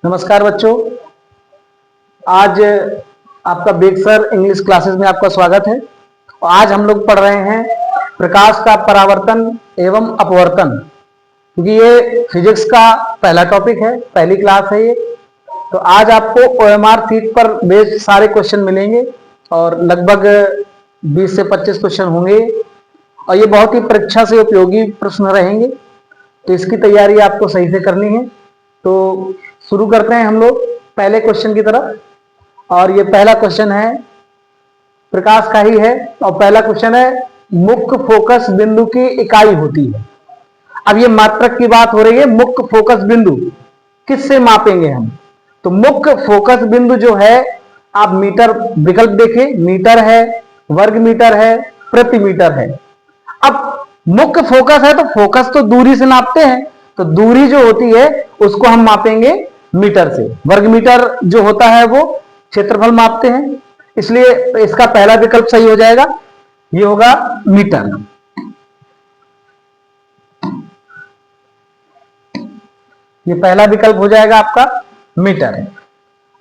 नमस्कार बच्चों, आज आपका बेग सर इंग्लिश क्लासेस में आपका स्वागत है। और आज हम लोग पढ़ रहे हैं प्रकाश का परावर्तन एवं अपवर्तन, क्योंकि ये फिजिक्स का पहला टॉपिक है, पहली क्लास है ये। तो आज आपको OMR शीट पर बेस्ड सारे क्वेश्चन मिलेंगे और लगभग 20 से 25 क्वेश्चन होंगे और ये बहुत ही परीक्षा से उपयोगी प्रश्न रहेंगे। तो इसकी तैयारी आपको सही से करनी है। तो शुरू करते हैं हम लोग पहले क्वेश्चन की तरफ। और ये पहला क्वेश्चन है, प्रकाश का ही है। और पहला क्वेश्चन है, मुख्य फोकस बिंदु की इकाई होती है। अब ये मात्रक की बात हो रही है। मुख्य फोकस बिंदु किससे मापेंगे हम? तो मुख्य फोकस बिंदु जो है, आप मीटर विकल्प देखें, मीटर है, वर्ग मीटर है, प्रति मीटर है। अब मुख्य फोकस है तो फोकस तो दूरी से नापते हैं, तो दूरी जो होती है उसको हम मापेंगे मीटर से। वर्ग मीटर जो होता है वो क्षेत्रफल मापते हैं, इसलिए इसका पहला विकल्प सही हो जाएगा, ये होगा मीटर। ये पहला विकल्प हो जाएगा आपका मीटर।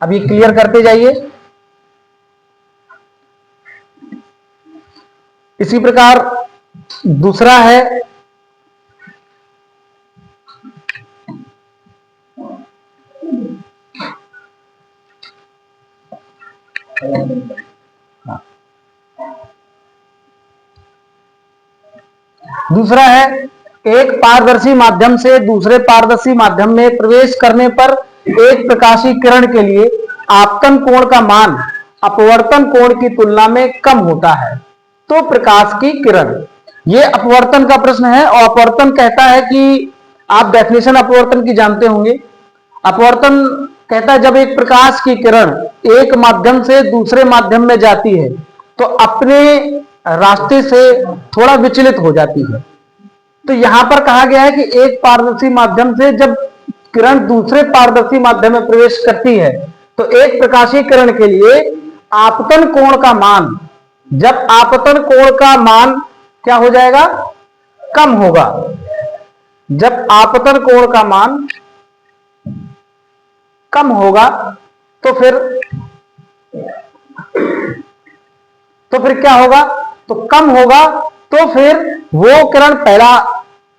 अब ये क्लियर करते जाइए। इसी प्रकार दूसरा है, दूसरा है, एक पारदर्शी माध्यम से दूसरे पारदर्शी माध्यम में प्रवेश करने पर एक प्रकाशीय किरण के लिए आपतन कोण का मान अपवर्तन कोण की तुलना में कम होता है तो प्रकाश की किरण। ये अपवर्तन का प्रश्न है। और अपवर्तन कहता है कि आप डेफिनेशन अपवर्तन की जानते होंगे। अपवर्तन कहता है जब एक प्रकाश की किरण एक माध्यम से दूसरे माध्यम में जाती है तो अपने रास्ते से थोड़ा विचलित हो जाती है। तो यहां पर कहा गया है कि एक पारदर्शी माध्यम से जब किरण दूसरे पारदर्शी माध्यम में प्रवेश करती है तो एक प्रकाशीय किरण के लिए आपतन कोण का मान, जब आपतन कोण का मान क्या हो जाएगा? कम होगा। जब आपतन कोण का मान कम होगा तो फिर क्या होगा? तो कम होगा तो फिर वो किरण, पहला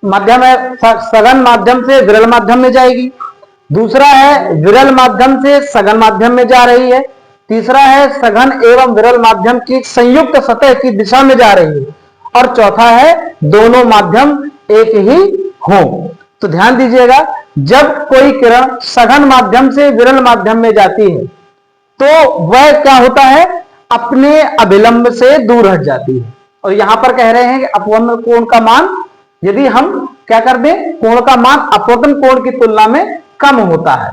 माध्यम है सघन माध्यम से विरल माध्यम में जाएगी, दूसरा है विरल माध्यम से सघन माध्यम में जा रही है, तीसरा है सघन एवं विरल माध्यम की संयुक्त सतह की दिशा में जा रही है, और चौथा है दोनों माध्यम एक ही हो। तो ध्यान दीजिएगा, जब कोई किरण सघन माध्यम से विरल माध्यम में जाती है तो वह क्या होता है? अपने अभिलंब से दूर हट जाती है। और यहां पर कह रहे हैं कि अपवर्तन कोण का मान यदि हम क्या कर दें, कोण का मान अपवर्तन कोण की तुलना में कम होता है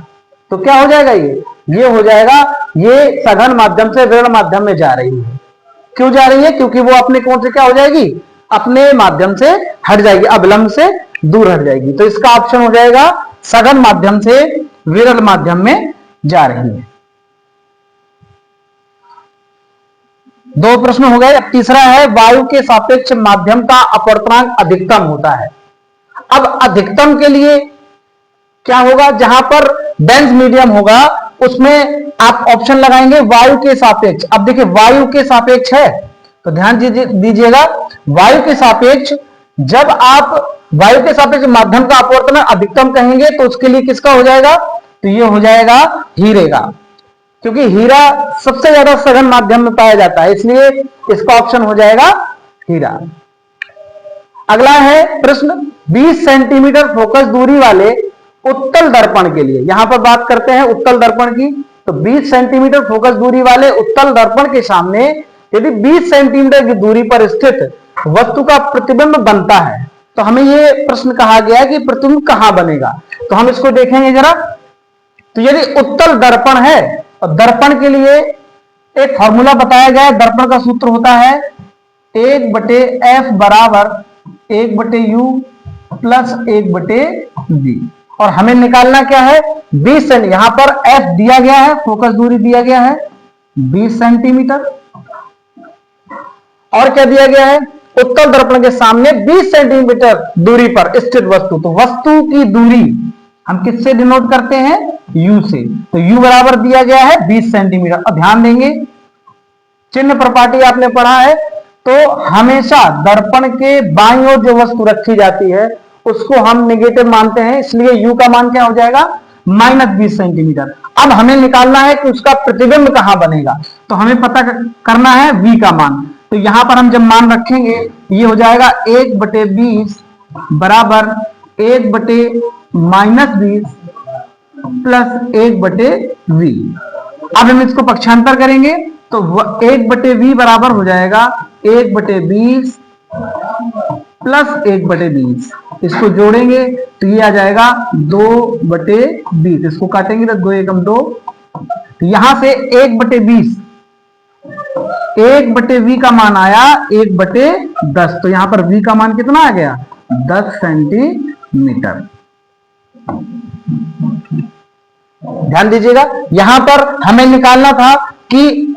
तो क्या हो जाएगा? ये हो जाएगा, ये सघन माध्यम से विरल माध्यम में जा रही है। क्यों जा रही है? क्योंकि वो अपने कोण से क्या हो जाएगी? अपने माध्यम से हट जाएगी, अभिलंब से दूर हट जाएगी। तो इसका ऑप्शन हो जाएगा सघन माध्यम से विरल माध्यम में जा रही है। दो प्रश्न हो गए। अब तीसरा है, वायु के सापेक्ष माध्यम का अपवर्तनांक अधिकतम होता है। अब अधिकतम के लिए क्या होगा? जहां पर डेंस मीडियम होगा उसमें आप ऑप्शन लगाएंगे वायु के सापेक्ष। अब देखिए, वायु के सापेक्ष है तो ध्यान दीजिएगा, वायु के सापेक्ष, जब आप वायु के सापेक्ष माध्यम का अपवर्तन अधिकतम कहेंगे तो उसके लिए किसका हो जाएगा? तो ये हो जाएगा हीरे का, क्योंकि हीरा सबसे ज्यादा सघन माध्यम में पाया जाता है, इसलिए इसका ऑप्शन हो जाएगा हीरा। अगला है प्रश्न, 20 सेंटीमीटर फोकस दूरी वाले उत्तल दर्पण के लिए, यहां पर बात करते हैं उत्तल दर्पण की। तो 20 सेंटीमीटर फोकस दूरी वाले उत्तल दर्पण के सामने यदि 20 सेंटीमीटर की दूरी पर स्थित वस्तु का प्रतिबिंब बनता है तो हमें यह प्रश्न कहा गया है कि प्रतिबिंब कहां बनेगा। तो हम इसको देखेंगे जरा। तो यदि उत्तल दर्पण है और दर्पण के लिए एक फॉर्मूला बताया गया है, दर्पण का सूत्र होता है 1/f बराबर 1/u प्लस 1/v। और हमें निकालना क्या है? 20 सेंटीमीटर। यहां पर f दिया गया है, फोकस दूरी दिया गया है 20 सेंटीमीटर, और क्या दिया गया है? उत्तल दर्पण के सामने 20 सेंटीमीटर दूरी पर स्थित वस्तु। तो वस्तु की दूरी हम किससे डिनोट करते हैं? u से। तो u बराबर दिया गया है 20 सेंटीमीटर। अब ध्यान देंगे, चिन्ह प्रपाटी आपने पढ़ा है, तो हमेशा दर्पण के बाईं ओर जो वस्तु रखी जाती है उसको हम नेगेटिव मानते हैं, इसलिए u का मान क्या हो जाएगा? -20 सेंटीमीटर। अब हमें निकालना है कि उसका प्रतिबिंब कहां बनेगा, तो हमें पता करना है v का मान। तो यहां पर हम जब मान रखेंगे ये हो जाएगा 1/20 बराबर 1/-20 प्लस 1/v। अब हम इसको पक्षांतर करेंगे तो 1/v बराबर हो जाएगा 1/20 प्लस 1/20। इसको जोड़ेंगे तो ये आ जाएगा 2/20। इसको काटेंगे तो 2 एकम 2। यहां से 1/20 1/v का मान आया 1/10। तो यहां पर v का मान कितना आ गया? 10 सेंटीमीटर। ध्यान दीजिएगा, यहां पर हमें निकालना था कि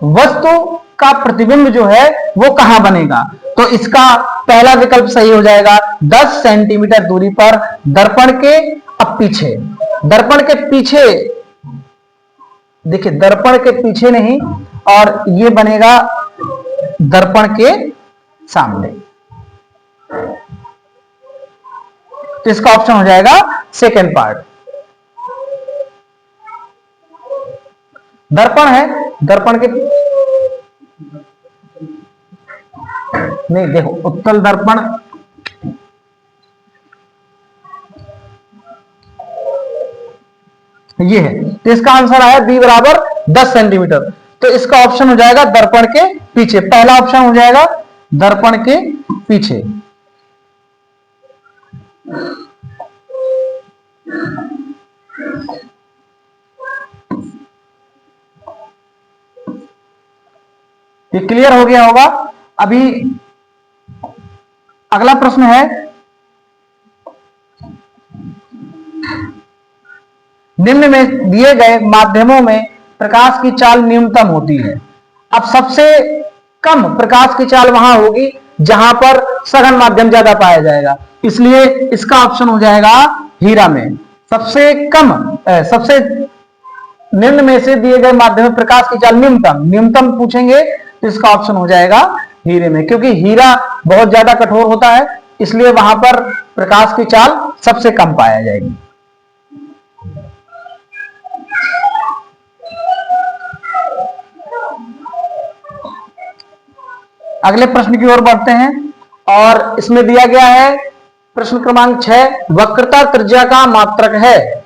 वस्तु का प्रतिबिंब जो है वो कहां बनेगा। तो इसका पहला विकल्प सही हो जाएगा। 10 सेंटीमीटर दूरी पर दर्पण के अब पीछे, दर्पण के पीछे देखिए, दर्पण के पीछे नहीं, और ये बनेगा दर्पण के सामने। तो इसका ऑप्शन हो जाएगा सेकेंड पार्ट। दर्पण है, दर्पण के नहीं, देखो उत्तल दर्पण ये है, तो इसका आंसर आया बी बराबर 10 सेंटीमीटर। तो इसका ऑप्शन हो जाएगा दर्पण के पीछे। पहला ऑप्शन हो जाएगा दर्पण के पीछे। ये क्लियर हो गया होगा। अभी अगला प्रश्न है, निम्न में दिए गए माध्यमों में प्रकाश की चाल न्यूनतम होती है। अब सबसे कम प्रकाश की चाल वहां होगी जहां पर सघन माध्यम ज्यादा पाया जाएगा, इसलिए इसका ऑप्शन हो जाएगा हीरा में। सबसे कम सबसे निम्न में से दिए गए माध्यम में प्रकाश की चाल न्यूनतम, न्यूनतम पूछेंगे तो इसका ऑप्शन हो जाएगा हीरे में, क्योंकि हीरा बहुत ज्यादा कठोर होता है, इसलिए वहां पर प्रकाश की चाल सबसे कम पाया जाएगी। अगले प्रश्न की ओर बढ़ते हैं, और इसमें दिया गया है प्रश्न क्रमांक 6, वक्रता त्रिज्या का मात्रक है।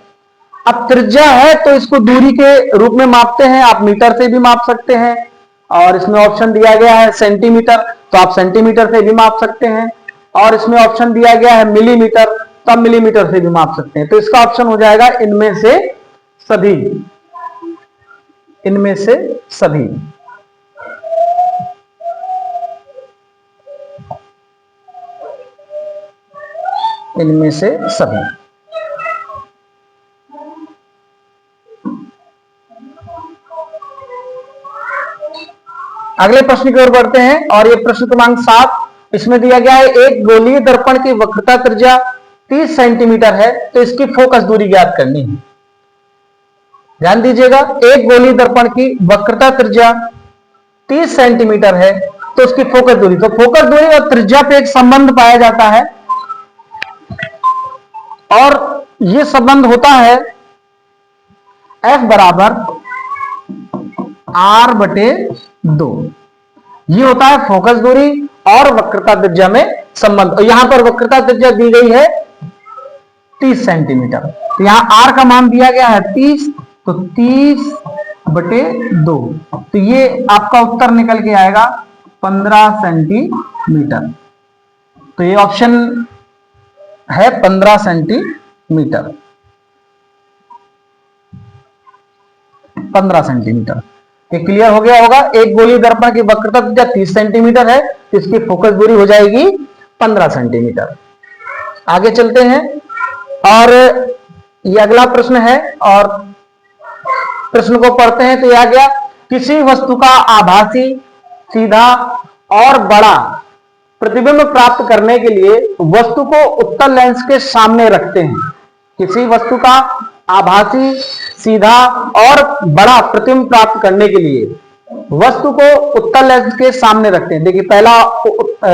अब त्रिज्या है तो इसको दूरी के रूप में मापते हैं, आप मीटर से भी माप सकते हैं, और इसमें ऑप्शन दिया गया है सेंटीमीटर, तो आप सेंटीमीटर से भी माप सकते हैं, और इसमें ऑप्शन दिया गया है मिलीमीटर, तो आप मिलीमीटर से भी माप सकते हैं। तो इसका ऑप्शन हो जाएगा इनमें से सभी, इनमें से सभी। इनमें से सभी। अगले प्रश्न की ओर बढ़ते हैं, और ये प्रश्न क्रमांक 7, इसमें दिया गया है एक गोलीय दर्पण की वक्रता त्रिज्या 30 सेंटीमीटर है, तो इसकी फोकस दूरी ज्ञात करनी है। ध्यान दीजिएगा, एक गोलीय दर्पण की वक्रता त्रिज्या 30 सेंटीमीटर है, तो उसकी फोकस दूरी, तो फोकस दूरी और त्रिज्या पे एक संबंध पाया जाता है, और यह संबंध होता है F बराबर R/2। ये होता है फोकस दूरी और वक्रता त्रिज्या में संबंध। और यहां पर वक्रता त्रिज्या दी गई है 30 सेंटीमीटर, तो यहां R का मान दिया गया है 30, तो 30/2, तो ये आपका उत्तर निकल के आएगा 15 सेंटीमीटर। तो ये ऑप्शन है 15 सेंटीमीटर, 15 सेंटीमीटर। ये क्लियर हो गया होगा। एक गोलीय दर्पण की वक्रता त्रिज्या 30 सेंटीमीटर है, तो इसकी फोकस दूरी हो जाएगी 15 सेंटीमीटर। आगे चलते हैं, और ये अगला प्रश्न है, और प्रश्न को पढ़ते हैं। तो यह आ गया, किसी वस्तु का आभासी, सीधा और बड़ा प्रतिबिंब प्राप्त करने के लिए वस्तु को उत्तल लेंस के सामने रखते हैं। किसी वस्तु का आभासी, सीधा और बड़ा प्रतिबिंब प्राप्त करने के लिए वस्तु को उत्तल लेंस के सामने रखते हैं। देखिए पहला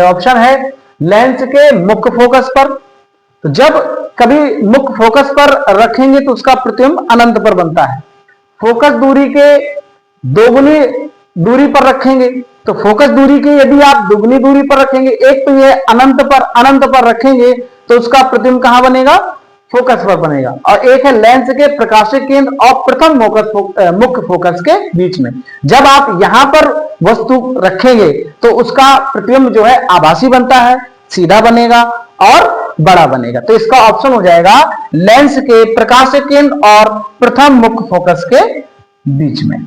ऑप्शन है लेंस के मुख्य फोकस पर। तो जब कभी मुख्य फोकस पर रखेंगे तो उसका प्रतिबिंब अनंत पर बनता है। फोकस दूरी के दोगुनी दूरी पर रखेंगे तो फोकस दूरी की यदि आप दुगनी दूरी पर रखेंगे, एक तो ये अनंत पर रखेंगे तो उसका प्रतिबिंब कहां बनेगा, फोकस पर बनेगा। और एक है लेंस के प्रकाशिक केंद्र और प्रथम मुख्य फोकस के बीच में। जब आप यहां पर वस्तु रखेंगे तो उसका प्रतिबिंब जो है आभासी बनता है, सीधा बनेगा और बड़ा बनेगा। तो इसका ऑप्शन हो जाएगा लेंस के प्रकाशिक केंद्र और प्रथम मुख्य फोकस के बीच में।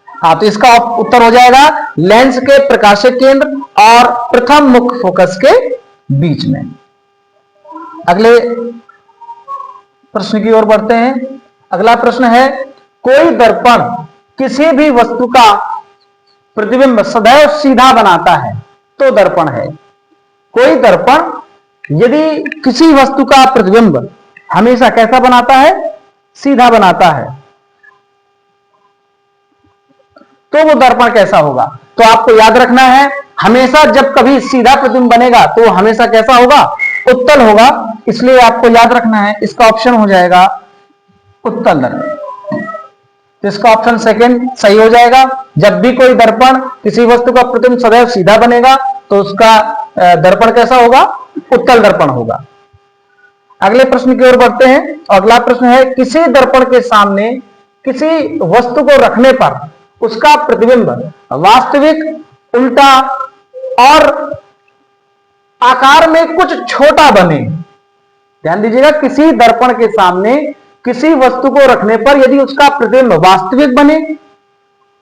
हाँ, तो इसका उत्तर हो जाएगा लेंस के प्रकाशिक केंद्र और प्रथम मुख्य फोकस के बीच में। अगले प्रश्न की ओर बढ़ते हैं। अगला प्रश्न है, कोई दर्पण किसी भी वस्तु का प्रतिबिंब सदैव सीधा बनाता है तो दर्पण है। कोई दर्पण यदि किसी वस्तु का प्रतिबिंब हमेशा कैसा बनाता है, सीधा बनाता है, तो वो दर्पण कैसा होगा। तो आपको याद रखना है, हमेशा जब कभी सीधा प्रतिबिंब बनेगा तो हमेशा कैसा होगा, उत्तल होगा। इसलिए आपको याद रखना है, इसका ऑप्शन हो जाएगा उत्तल दर्पण। तो इसका ऑप्शन सेकंड सही हो जाएगा। जब भी कोई दर्पण किसी वस्तु का प्रतिबिंब सदैव सीधा बनेगा तो उसका दर्पण कैसा होगा, उत्तल दर्पण होगा। अगले प्रश्न की ओर बढ़ते हैं। अगला प्रश्न है, किसी दर्पण के सामने किसी वस्तु को रखने पर उसका प्रतिबिंब वास्तविक, उल्टा और आकार में कुछ छोटा बने। ध्यान दीजिएगा, किसी दर्पण के सामने किसी वस्तु को रखने पर यदि उसका प्रतिबिंब वास्तविक बने,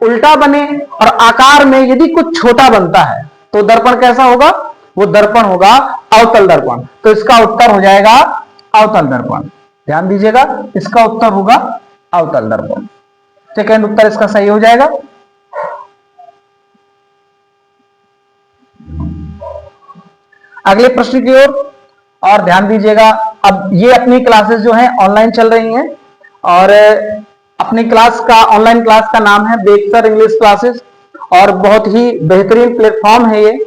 उल्टा बने और आकार में यदि कुछ छोटा बनता है तो दर्पण कैसा होगा, वो दर्पण होगा अवतल दर्पण। तो इसका उत्तर हो जाएगा अवतल दर्पण। ध्यान दीजिएगा, इसका उत्तर होगा अवतल दर्पण। सेकंड उत्तर इसका सही हो जाएगा। अगले प्रश्न की ओर और ध्यान दीजिएगा। अब ये अपनी क्लासेस जो हैं ऑनलाइन चल रही हैं और अपनी क्लास का, ऑनलाइन क्लास का नाम है बेक्सर इंग्लिश क्लासेस और बहुत ही बेहतरीन प्लेटफॉर्म है ये,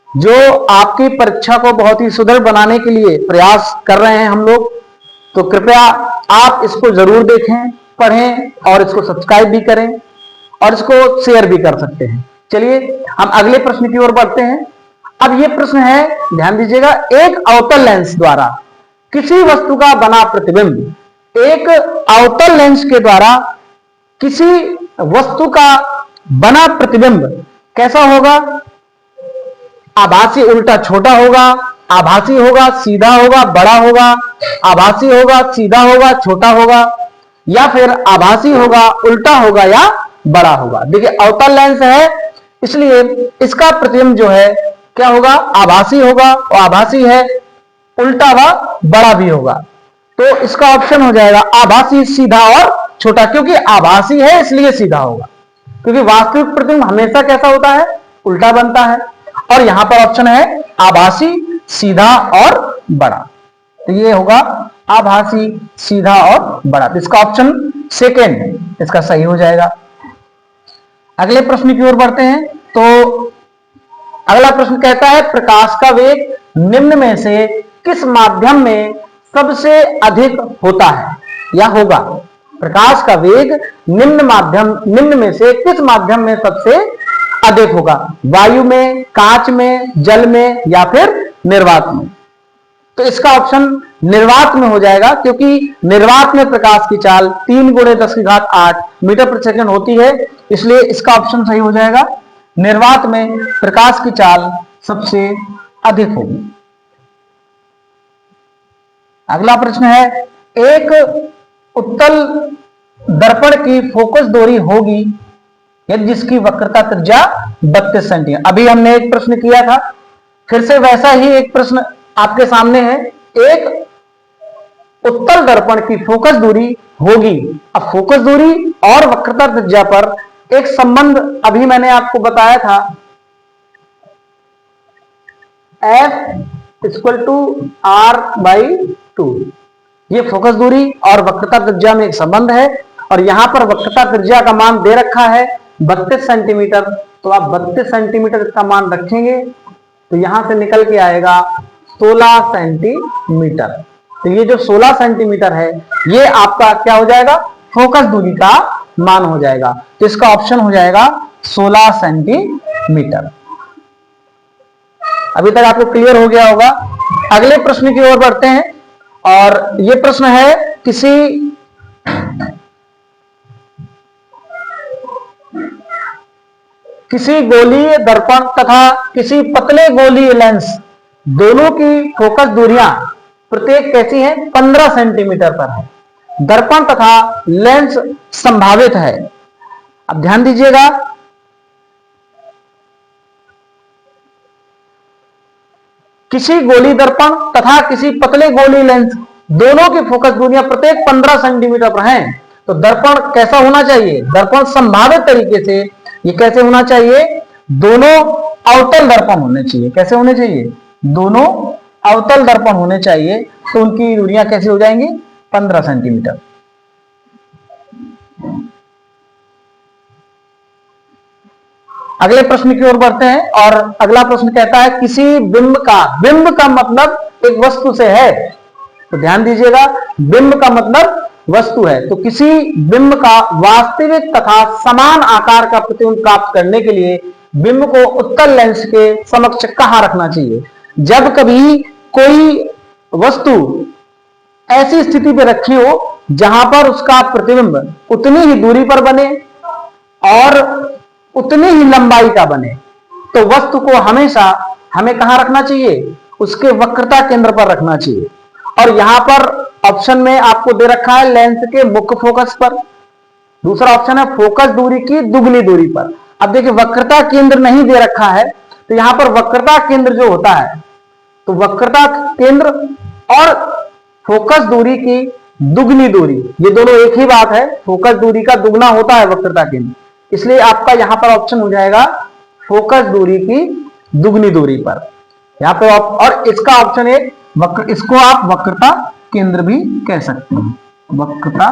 जो आपकी परीक्षा को बहुत ही सुदृढ़ बनाने के लिए प्रयास कर रहे हैं हम लोग। तो कृपया आप इसको जरूर देखें, पढ़ें और इसको सब्सक्राइब भी करें और इसको शेयर भी कर सकते हैं। चलिए हम अगले प्रश्न की ओर बढ़ते हैं। अब ये प्रश्न है, ध्यान दीजिएगा, एक अवतल लेंस द्वारा किसी वस्तु का बना प्रतिबिंब एक अवतल लेंस के द्वारा किसी वस्तु का बना प्रतिबिंब कैसा होगा, आभासी उल्टा छोटा होगा, आभासी होगा सीधा होगा बड़ा होगा, आभासी होगा सीधा होगा छोटा होगा, या फिर आभासी होगा उल्टा होगा या बड़ा होगा। देखिए अवतल लेंस है इसलिए इसका प्रतिबिंब जो है क्या होगा, आभासी होगा, और आभासी है उल्टा व बड़ा भी होगा। तो इसका ऑप्शन हो जाएगा आभासी, सीधा और छोटा। क्योंकि आभासी है इसलिए सीधा होगा, क्योंकि वास्तविक प्रतिबिंब हमेशा कैसा होता है, उल्टा बनता है। और यहां पर ऑप्शन है आभासी, सीधा और बड़ा। तो ये होगा आभासी, सीधा और बड़ा। तो इसका ऑप्शन सेकेंड इसका सही हो जाएगा। अगले प्रश्न की ओर बढ़ते हैं। तो अगला प्रश्न कहता है, प्रकाश का वेग निम्न में से किस माध्यम में सबसे अधिक होता है या होगा। प्रकाश का वेग निम्न में से किस माध्यम में सबसे अधिक होगा, वायु में, कांच में, जल में या फिर निर्वात में। तो इसका ऑप्शन निर्वात में हो जाएगा, क्योंकि निर्वात में प्रकाश की चाल 3 × 10⁸ मीटर प्रति सेकंड होती है, इसलिए इसका ऑप्शन सही हो जाएगा। निर्वात में प्रकाश की चाल सबसे अधिक होगी। अगला प्रश्न है, एक उत्तल दर्पण की फोकस दूरी होगी यदि जिसकी वक्रता त्रिज्या 32 सेंटीमीटर। अभी हमने एक प्रश्न किया था, फिर से वैसा ही एक प्रश्न आपके सामने है। एक उत्तल दर्पण की फोकस दूरी होगी। अब फोकस दूरी और वक्रता त्रिज्या पर एक संबंध अभी मैंने आपको बताया था F इक्वल टू R/2। ये फोकस दूरी और वक्रता त्रिज्या में एक संबंध है, और यहां पर वक्रता त्रिज्या का मान दे रखा है 32 सेंटीमीटर। तो आप 32 सेंटीमीटर इसका मान रखेंगे तो यहां से निकल के आएगा 16 सेंटीमीटर। तो ये जो 16 सेंटीमीटर है ये आपका क्या हो जाएगा, फोकस दूरी का मान हो जाएगा। तो इसका ऑप्शन हो जाएगा 16 सेंटीमीटर। अभी तक आपको क्लियर हो गया होगा। अगले प्रश्न की ओर बढ़ते हैं, और यह प्रश्न है किसी गोलीय दर्पण तथा किसी पतले गोलीय लेंस दोनों की फोकस दूरियां प्रत्येक कैसी हैं, 15 सेंटीमीटर पर है। दर्पण तथा लेंस संभावित है। अब ध्यान दीजिएगा, किसी गोली दर्पण तथा किसी पतले गोली लेंस दोनों की फोकस दूरियां प्रत्येक 15 सेंटीमीटर पर हैं। तो दर्पण कैसा होना चाहिए, दर्पण संभावित तरीके से ये कैसे होना चाहिए, दोनों अवतल दर्पण होने चाहिए। कैसे होने चाहिए, दोनों अवतल दर्पण होने चाहिए। तो उनकी दूरियां कैसे हो जाएंगी, 15 सेंटीमीटर। अगले प्रश्न की ओर बढ़ते हैं, और अगला प्रश्न कहता है किसी बिंब का मतलब एक वस्तु से है। तो ध्यान दीजिएगा, बिंब का मतलब वस्तु है। तो किसी बिंब का वास्तविक तथा समान आकार का प्रतिबिंब प्राप्त करने के लिए बिंब को उत्तल लेंस के समक्ष कहां रखना चाहिए। जब कभी कोई वस्तु ऐसी स्थिति पर रखी हो जहां पर उसका प्रतिबिंब उतनी ही दूरी पर बने और उतनी ही लंबाई का बने, तो वस्तु को हमेशा हमें कहां रखना चाहिए, उसके वक्रता केंद्र पर रखना चाहिए। और यहां पर ऑप्शन में आपको दे रखा है लेंस के मुख्य फोकस पर। दूसरा ऑप्शन है फोकस दूरी की दुगनी दूरी पर। अब देखिए वक्रता केंद्र नहीं दे रखा है, तो यहां पर वक्रता केंद्र जो होता है, तो वक्रता केंद्र और फोकस दूरी की दुगनी दूरी, ये दोनों एक ही बात है। फोकस दूरी का दुगना होता है वक्रता केंद्र, इसलिए आपका यहां पर ऑप्शन हो जाएगा फोकस दूरी की दुगनी दूरी पर। यहां पर और इसका ऑप्शन एक इसको आप वक्रता केंद्र भी कह सकते हैं, वक्रता